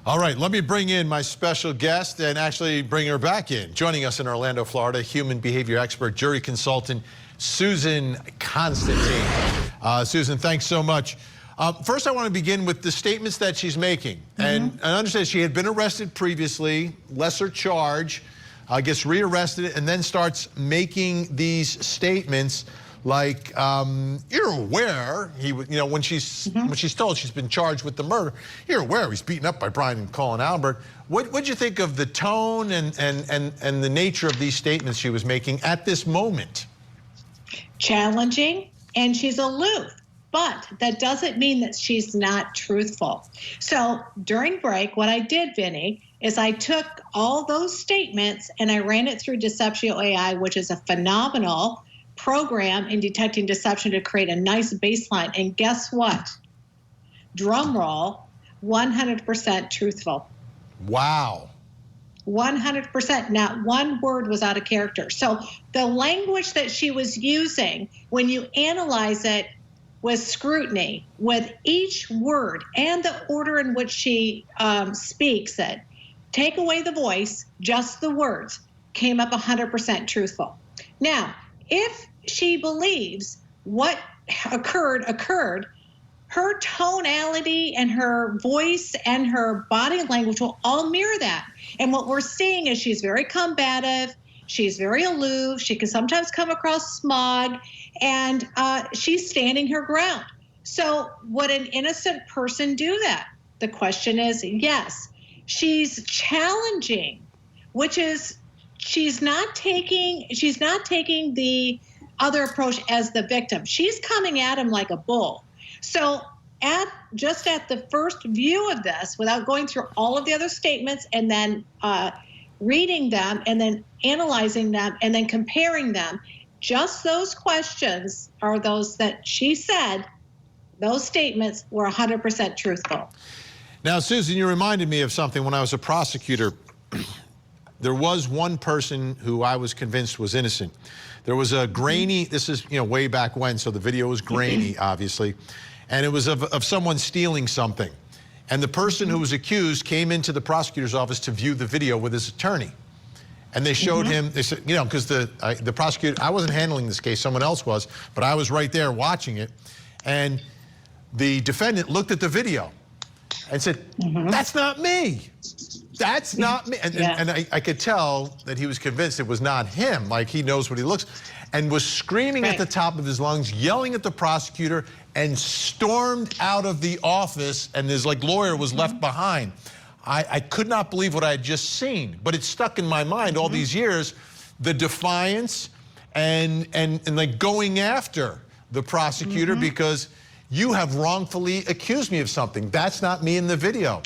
All right, let me bring in my special guest and actually bring her back in. Joining us in Orlando, Florida, human behavior expert, jury consultant, Susan Constantine. Susan, thanks so much. First, I want to begin with the statements that she's making. And I understand she had been arrested previously, lesser charge, gets rearrested, and then starts making these statements like, you're aware, when she's told she's been charged with the murder, you're aware he's beaten up by Brian and Colin Albert. What'd you think of the tone and the nature of these statements she was making at this moment? Challenging, and she's aloof, but that doesn't mean that she's not truthful. So during break, what I did, Vinny, is I took all those statements and I ran it through Deceptio AI, which is a phenomenal program in detecting deception to create a nice baseline. And guess what? Drum roll, 100% truthful. Wow. 100%. Not one word was out of character. So the language that she was using, when you analyze it with scrutiny, with each word and the order in which she speaks it, take away the voice, just the words, came up 100% truthful. Now, if she believes what occurred, her tonality and her voice and her body language will all mirror that. And what we're seeing is she's very combative, she's very aloof, she can sometimes come across smug, and she's standing her ground. So would an innocent person do that? The question is yes. She's challenging, which is she's not taking the other approach as the victim. She's coming at him like a bull. So just at the first view of this, without going through all of the other statements and then reading them and then analyzing them and then comparing them, just those questions are those that she said, those statements were 100% truthful. Now, Susan, you reminded me of something when I was a prosecutor. There was one person who I was convinced was innocent. There was a grainy, this is way back when, so the video was grainy, obviously, and it was of someone stealing something. And the person who was accused came into the prosecutor's office to view the video with his attorney. And they showed him, they said, because the prosecutor, I wasn't handling this case, someone else was, but I was right there watching it. And the defendant looked at the video and said, that's not me. That's not me. And I could tell that he was convinced it was not him, like he knows what he looks, and was screaming at the top of his lungs, yelling at the prosecutor, and stormed out of the office, and his lawyer was left behind. I could not believe what I had just seen, but it stuck in my mind all these years, the defiance and like going after the prosecutor because you have wrongfully accused me of something. That's not me in the video.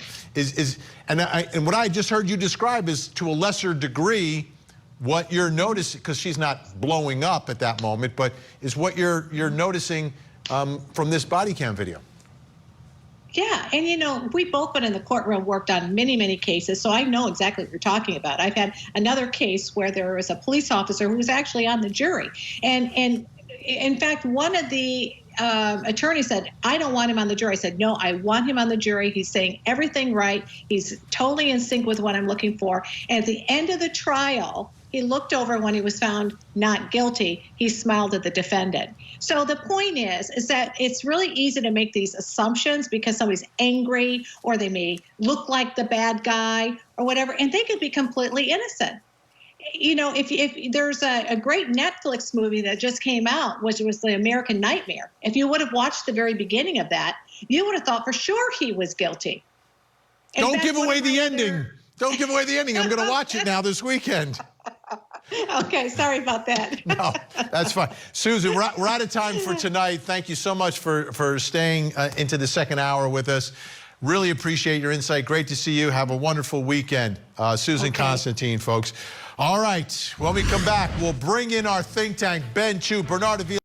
And what I just heard you describe is to a lesser degree what you're noticing, because she's not blowing up at that moment, but is what you're noticing from this body cam video. Yeah, and we've both been in the courtroom, worked on many, many cases, so I know exactly what you're talking about. I've had another case where there was a police officer who was actually on the jury. And in fact, one of the attorney said, I don't want him on the jury. I said, no, I want him on the jury. He's saying everything right. He's totally in sync with what I'm looking for. And at the end of the trial, he looked over when he was found not guilty. He smiled at the defendant. So the point is that it's really easy to make these assumptions because somebody's angry or they may look like the bad guy or whatever, and they could be completely innocent. If there's a great Netflix movie that just came out, which was The American Nightmare, if you would have watched the very beginning of that, you would have thought for sure he was guilty. Don't give away the ending. Don't give away the ending. I'm going to watch it now this weekend. Okay, sorry about that. No, that's fine. Susan, we're out of time for tonight. Thank you so much for staying into the second hour with us. Really appreciate your insight. Great to see you. Have a wonderful weekend. Susan Constantine, folks. All right, when we come back, we'll bring in our think tank, Ben Chu, Bernard Avila.